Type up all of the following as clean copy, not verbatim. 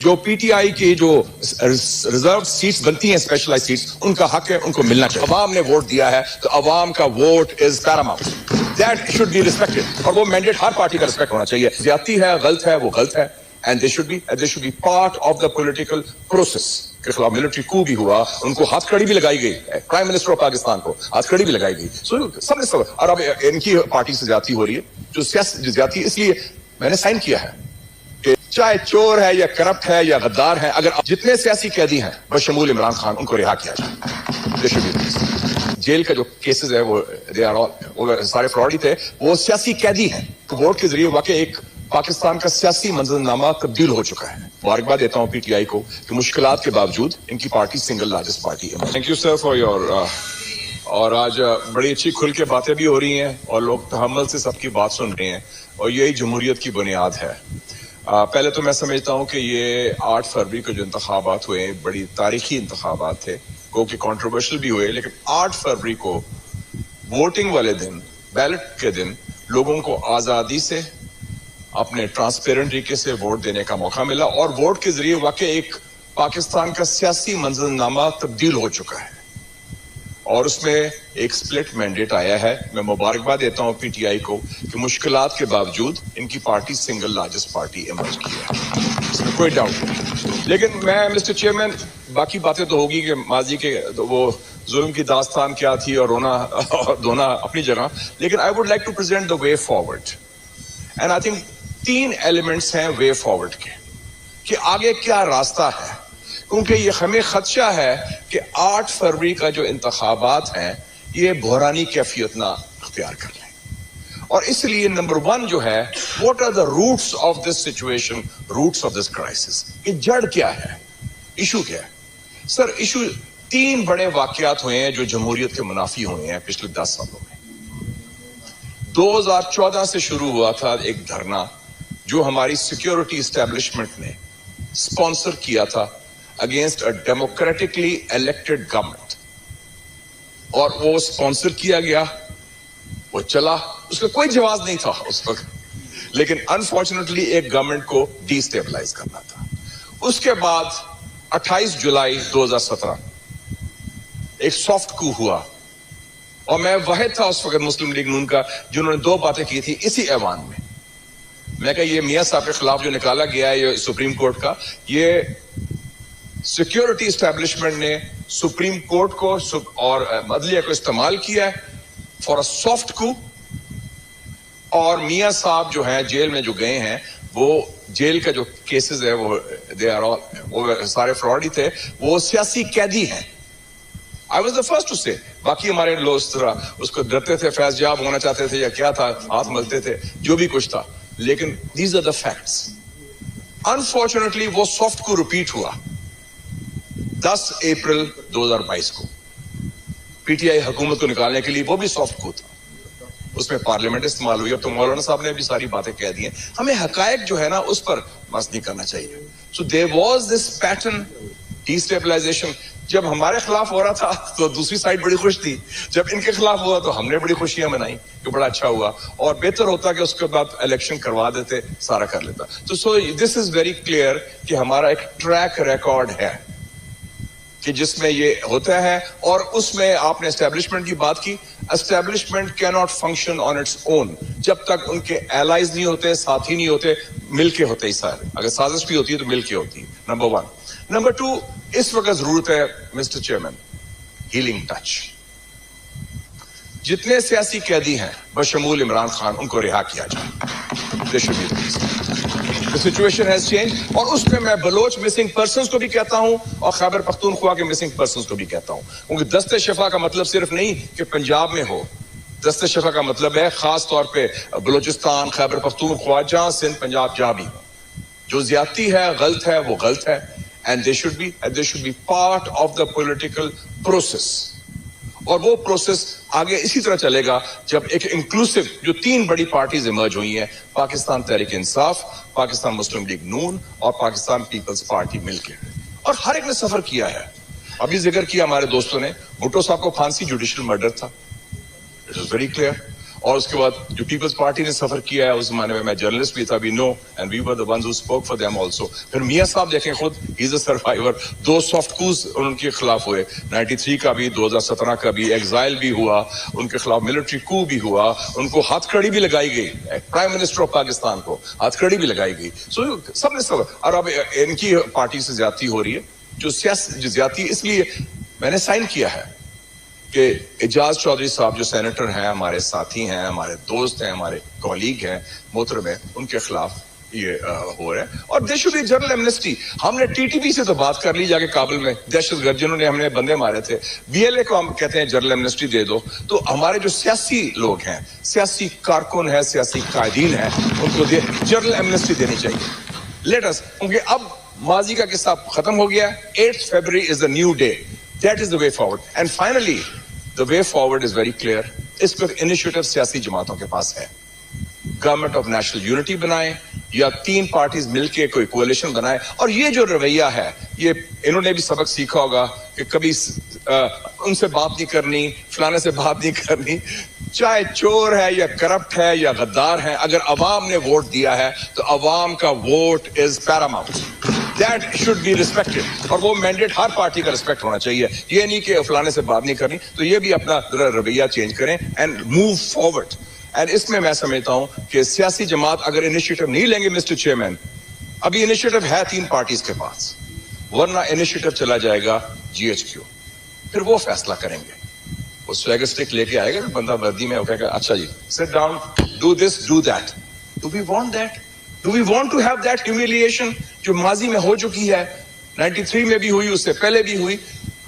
جو P T I کی جو ریزرو سیٹس بنتی ہیں اسپیشلائز سیٹس ان کا حق ہے ان کو ملنا چاہیے. عوام نے ووٹ دیا ہے تو عوام کا vote is paramount, that should be respected, اور وہ مینڈیٹ ہر پارٹی کا ریسپیکٹ ہونا چاہیے. زیادتی ہے, غلط ہے, وہ غلط ہے, and they should be part of the political process. کے خلاف ملٹری کو بھی ہوا, ان کو ہاتھ کڑی بھی لگائی گئی, پرائم منسٹر آف پاکستان کو ہاتھ کڑی بھی لگائی گئی. سب نے سب, اور اب ان کی پارٹی سے زیادتی ہو رہی ہے, جو زیادتی, اس لیے میں نے سائن کیا ہے کہ چاہے چور ہے یا کرپٹ ہے یا غدار ہے, اگر جتنے سیاسی قیدی ہیں بشمول عمران خان ان کو رہا کیا جائے. جیل کا جو کیسز ہے وہ سارے فراڈ ہی تھے, وہ سیاسی قیدی ہیں. ووٹ کے ذریعے واقع ایک پاکستان کا سیاسی منظرنامہ تبدیل ہو چکا ہے. مبارکباد دیتا ہوں پی ٹی آئی کو کہ مشکلات کے باوجود ان کی پارٹی سنگل لارجسٹ پارٹی ہے. Thank you sir for your, اور آج بڑی اچھی کھل کے باتیں بھی ہو رہی ہیں اور لوگ تحمل سے سب کی بات سن رہے ہیں, اور یہی جمہوریت کی بنیاد ہے. پہلے تو میں سمجھتا ہوں کہ یہ 8 فروری کو جو انتخابات ہوئے بڑی تاریخی انتخابات تھے, گو کہ کنٹروورشل بھی ہوئے, لیکن 8 فروری کو ووٹنگ والے دن, بیلٹ کے دن, لوگوں کو آزادی سے اپنے ٹرانسپیرنٹ طریقے سے ووٹ دینے کا موقع ملا, اور ووٹ کے ذریعے واقع ایک پاکستان کا سیاسی منظرنامہ تبدیل ہو چکا ہے, اور اس میں ایک سپلٹ مینڈیٹ آیا ہے. میں مبارکباد دیتا ہوں پی ٹی آئی کو کہ مشکلات کے باوجود ان کی party single largest party emerge کی ہے, اس میں کوئی ڈاؤٹ نہیں. لیکن میں مسٹر چیئرمین, باقی باتیں تو ہوگی کہ ماضی کے وہ ظلم کی داستان کیا تھی اور رونا اور دھونا اپنی جگہ, لیکن I would like to present the way forward, and I think 3 elements ہیں وے فارورڈ کے کہ آگے کیا راستہ ہے, کیونکہ یہ ہمیں خدشہ ہے کہ 8 فروری کا جو انتخابات ہیں یہ بحرانی کیفیت نہ اختیار کر لیں. اور اس لیے نمبر 1 جو ہے, what are the roots of this situation, roots of this crisis, کہ جڑ کیا ہے, ایشو کیا ہے. سر ایشو 3 بڑے واقعات ہوئے ہیں جو جمہوریت کے منافی ہوئے ہیں پچھلے 10 سالوں میں. 2014 سے شروع ہوا تھا ایک دھرنا جو ہماری سیکیورٹی اسٹیبلشمنٹ نے اسپانسر کیا تھا against a democratically elected government, اور وہ اسپانسر کیا گیا, وہ چلا, اس کا کوئی جواز نہیں تھا اس وقت, لیکن انفارچونیٹلی ایک گورنمنٹ کو ڈی اسٹیبلائز کرنا تھا. اس کے بعد 28 جولائی 2017 ایک سافٹ کو ہوا, اور میں واحد تھا اس وقت مسلم لیگ نون کا جنہوں نے 2 باتیں کی تھی اسی ایوان میں. میں کہا یہ میاں صاحب کے خلاف جو نکالا گیا ہے یہ سپریم کورٹ کا, یہ سیکیورٹی اسٹیبلشمنٹ نے سپریم کورٹ کو اور عدلیہ کو استعمال کیا ہے فار اے سافٹ کو, اور میاں صاحب جو ہیں جیل میں جو گئے ہیں, وہ جیل کا جو کیسز ہے وہ سارے فراڈ ہی تھے, وہ سیاسی قیدی ہیں. I was the first to say. باقی ہمارے لوگ اس طرح اس کو ڈرتے تھے, فیض یاب ہونا چاہتے تھے یا کیا تھا, ہاتھ ملتے تھے, جو بھی کچھ تھا, لیکن these are the facts. Unfortunately وہ سافٹ کو ریپیٹ ہوا 10 اپریل 2022 کو پی ٹی آئی حکومت کو نکالنے کے لیے, وہ بھی سافٹ کو تھا, اس میں پارلیمنٹ استعمال ہوئی. اب تو مولانا صاحب نے بھی ساری باتیں کہہ دی ہیں, ہمیں حقائق جو ہے نا اس پر بس نہیں کرنا چاہیے. So there was this pattern destabilization. جب ہمارے خلاف ہو رہا تھا تو دوسری سائڈ بڑی خوش تھی, جب ان کے خلاف ہوا تو ہم نے بڑی خوشیاں منائی کہ بڑا اچھا ہوا, اور بہتر ہوتا کہ اس کے بعد الیکشن کروا دیتے, سارا کر لیتا. تو سو دس از ویری کلیئر کہ ہمارا ایک ٹریک ریکارڈ ہے کہ جس میں یہ ہوتا ہے, اور اس میں آپ نے اسٹیبلشمنٹ کی بات کی. اسٹیبلشمنٹ کی not function on its own جب تک ان کے ایلائز نہیں ہوتے, ساتھی نہیں ہوتے, مل کے ہوتے ہی سارے. اگر سازش بھی ہوتی ہے تو مل کے ہوتی ہے, نمبر 1. نمبر 2, اس وقت ضرورت ہے مسٹر چیئرمین ہیلنگ ٹچ. جتنے سیاسی قیدی ہیں بشمول عمران خان ان کو رہا کیا جائے. The situation has changed, اور اس میں بلوچ مسنگ پرسنز کو بھی کہتا ہوں اور خیبر پختونخوا کے مسنگ پرسنز کو بھی کہتا ہوں, کیونکہ دست شفا کا مطلب صرف نہیں کہ پنجاب میں ہو. دست شفا کا مطلب ہے خاص طور پہ بلوچستان, خیبر پختونخوا, جہاں سندھ, پنجاب, جہاں بھی ہو. جو زیادتی ہے, غلط ہے, وہ غلط ہے, and they should be part of the political process. اور وہ پروسیس آگے اسی طرح چلے گا جب ایک انکلوسیو جو 3 بڑی پارٹیز ایمرج ہوئی ہیں, پاکستان تحریک انصاف, پاکستان مسلم لیگ نون اور پاکستان پیپلز پارٹی مل کے, اور ہر ایک نے سفر کیا ہے. ابھی ذکر کیا ہمارے دوستوں نے, بھٹو صاحب کو پھانسی جوڈیشل مرڈر تھا, اٹ از ویری کلیئر. اور اس کے بعد جو پیپلز پارٹی نے سفر کیا ہے اس زمانے میں جرنلسٹ بھی تھا, we know and we were the ones who spoke for them also. پھر میاں صاحب دیکھیں خود, he is a survivor. 2 soft coups ان کے خلاف ہوئے, 93 کا بھی, 2017 کا بھی, ایگزائل بھی ہوا, ان کے خلاف ملٹری کو بھی ہوا, ان کو ہاتھ کڑی بھی لگائی گئی, پرائم منسٹر آف پاکستان کو ہاتھ کڑی بھی لگائی گئی. سو سب نے سب, اور اب ان کی پارٹی سے زیادتی ہو رہی ہے. جو زیادتی اس لیے میں نے سائن کیا ہے کہ اعجاز چودھری صاحب جو سینیٹر ہیں, ہمارے ساتھی ہیں, ہمارے دوست ہیں, ہمارے کولیگ ہیں, محترم ہیں, ان کے خلاف یہ ہو رہا ہے. اور they should be general amnesty. ہم نے ٹی ٹی پی سے تو بات کر لی جا کے کابل میں, دہشت گرد جنہوں نے ہم نے بندے مارے تھے, بی ایل اے کو ہم کہتے ہیں جنرل ایمنسٹی دے دو. تو ہمارے جو سیاسی لوگ ہیں, سیاسی کارکن ہیں, سیاسی قائدین ہیں, ان کو جنرل ایمنسٹی دینی چاہیے. لیٹ اس, کیونکہ اب ماضی کا قصہ ختم ہو گیا. 8 February is the new day. That is the way forward. And finally, the way forward is very clear. اس پر انیشیٹو سیاسی جماعتوں کے پاس ہے. گورنمنٹ آف نیشنل یونٹی بنائیں یا 3 پارٹیز مل کے کوئی کولیشن بنائے. اور یہ جو رویہ ہے, یہ انہوں نے بھی سبق سیکھا ہوگا کہ کبھی ان سے بات نہیں کرنی, فلانے سے بات نہیں کرنی, چاہے چور ہے یا کرپٹ ہے یا غدار ہے, اگر عوام نے ووٹ دیا ہے تو عوام کا vote is paramount. That should be respected. اور وہ مینڈیٹ ہر پارٹی کا ریسپیکٹ ہونا چاہیے. یہ نہیں کہ فلانے سے بات نہیں کرنی. تو یہ بھی اپنا رویہ چینج کریں اینڈ موو فارورڈ. اینڈ اس میں سمجھتا ہوں کہ سیاسی جماعت اگر انیشیٹو نہیں لیں گے مسٹر چیئرمین, ابھی انیشیٹو ہے 3 پارٹیز کے پاس, ورنہ انیشیٹو چلا جائے گا GHQ, پھر وہ فیصلہ کریں گے. وہ سویگر سٹک لے کے آئے گا بندہ وردی میں, کہے گا اچھا جی sit down, do this do that. Do we want that? Do we want to have that humiliation جو ماضی میں ہو چکی ہے, 93 میں بھی ہوئی, اس سے پہلے بھی ہوئی.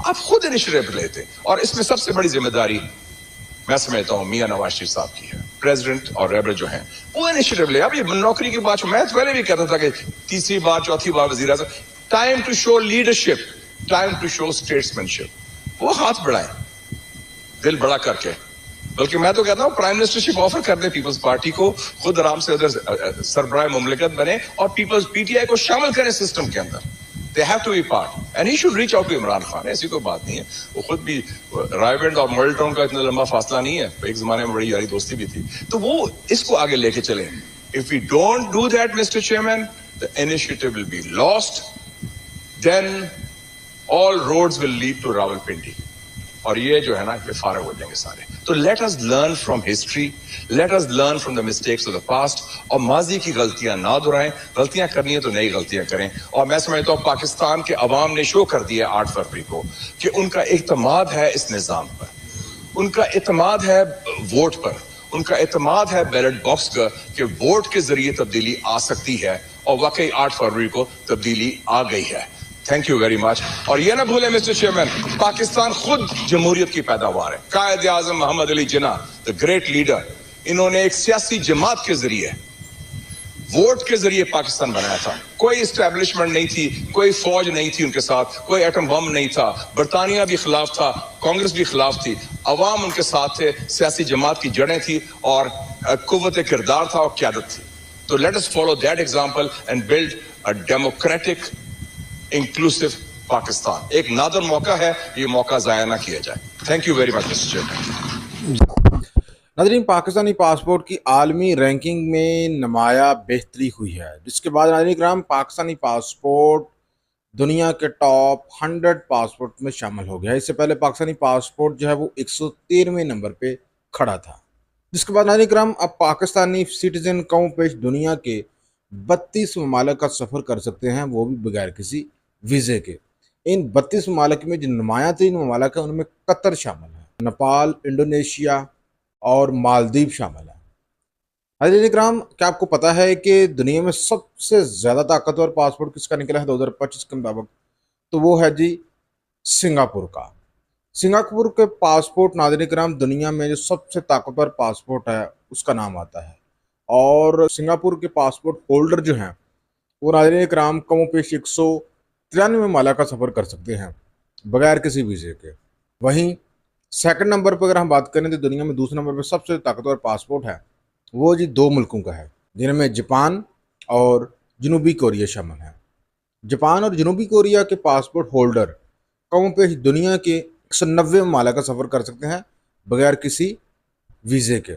آپ خود انیشیٹو لیتے. اور اس میں سب سے بڑی ذمہ داری میں سمجھتا ہوں میاں نواز شریف صاحب کی ہے. پریزیڈنٹ اور ریبر جو ہیں وہ انیشیٹو لے. اب یہ نوکری کی بات, میں پہلے بھی کہتا تھا کہ 3ری بار 4تھی بار وزیر اعظم, time to show leadership, time to show statesmanship. وہ ہاتھ بڑھائیں دل بڑا کر کے. بلکہ میں تو کہتا ہوں پرائم منسٹرشپ آفر کر دے پیپلز پارٹی کو, خود آرام سے ادھر سربراہ مملکت بنے اور پیپلز PTI کو شامل کریں سسٹم کے اندر. They have to be part. And he should reach out to Imran Khan. ایسی کوئی بات نہیں ہے. وہ خود بھی رائیونڈ اور ماڈل ٹاؤن کا اتنا لمبا فاصلہ نہیں ہے, ایک زمانے میں بڑی یاری دوستی بھی تھی. تو وہ اس کو آگے لے کے چلیں. If we don't do that, Mr. Chairman, the initiative will be lost. Then all roads will lead to Rawalpindi. اور یہ جو ہے نا یہ فارغ ہو جائیں گے سارے. تو let us learn from history, let us learn from the mistakes of the past, اور ماضی کی غلطیاں نہ دہرائیں. غلطیاں کرنی ہے تو نئی غلطیاں کریں. اور میں سمجھتا ہوں پاکستان کے عوام نے شو کر دیا 8 فروری کو کہ ان کا اعتماد ہے اس نظام پر, ان کا اعتماد ہے ووٹ پر, ان کا اعتماد ہے بیلٹ باکس کا کہ ووٹ کے ذریعے تبدیلی آ سکتی ہے. اور واقعی 8 فروری کو تبدیلی آ گئی ہے. تھینک یو ویری مچ. اور یہ نہ بھولیں مسٹر چیئرمین, پاکستان خود جمہوریت کی پیداوار ہے. قائد اعظم محمد Ali Jinnah, the great leader, انہوں نے ایک سیاسی جماعت کے ذریعے, ووٹ کے ذریعے پاکستان بنایا تھا. کوئی اسٹیبلشمنٹ نہیں تھی, کوئی فوج نہیں تھی ان کے ساتھ, کوئی ایٹم بم نہیں تھا, برطانیہ بھی خلاف تھا, کانگریس بھی خلاف تھی, عوام ان کے ساتھ تھے, سیاسی جماعت کی جڑیں تھی اور قوت کردار تھا اور قیادت تھی. تو let us follow that example and build a democratic inclusive Pakistan. ایک نادر موقع ہے, یہ موقع ضائع نہ کیا جائے. Thank you very much mister chairman. ناظرین, پاکستانی پاسپورٹ کی عالمی رینکنگ میں نمایاں بہتری ہوئی ہے, جس کے بعد ناظرین کرام پاکستانی پاسپورٹ دنیا کے ٹاپ 100 پاسپورٹ میں شامل ہو گیا. اس سے پہلے پاکستانی پاسپورٹ جو ہے وہ 113ویں نمبر پہ کھڑا تھا. جس کے بعد ناظرین کرام اب پاکستانی سٹیزن قوم پیش دنیا کے 32 ممالک کا سفر کر سکتے ہیں, وہ بھی بغیر کسی ویزے کے. ان 32 ممالک میں جو نمایاں ترین ممالک ہیں ان میں قطر شامل ہے, نیپال, انڈونیشیا اور مالدیو شامل ہیں. حضرت اکرام, کیا آپ کو پتہ ہے کہ دنیا میں سب سے زیادہ طاقتور پاسپورٹ کس کا نکلا ہے 2025 کے مطابق؟ تو وہ ہے جی سنگاپور کا. سنگاپور کے پاسپورٹ ناظرین کرام دنیا میں جو سب سے طاقتور پاسپورٹ ہے اس کا نام آتا ہے. اور سنگاپور کے پاسپورٹ ہولڈر جو ہیں وہ ناظرین کرام کم و پیش 193 ممالک کا سفر کر سکتے ہیں بغیر کسی ویزے کے. وہیں سیکنڈ نمبر پر اگر ہم بات کریں تو دنیا میں دوسرے نمبر پہ سب سے طاقتور پاسپورٹ ہے وہ جی 2 ملکوں کا ہے, جن میں جاپان اور جنوبی کوریا شامل ہیں. جاپان اور جنوبی کوریا کے پاسپورٹ ہولڈر کم و پیش دنیا کے 190 ممالک کا سفر کر سکتے ہیں بغیر کسی ویزے کے.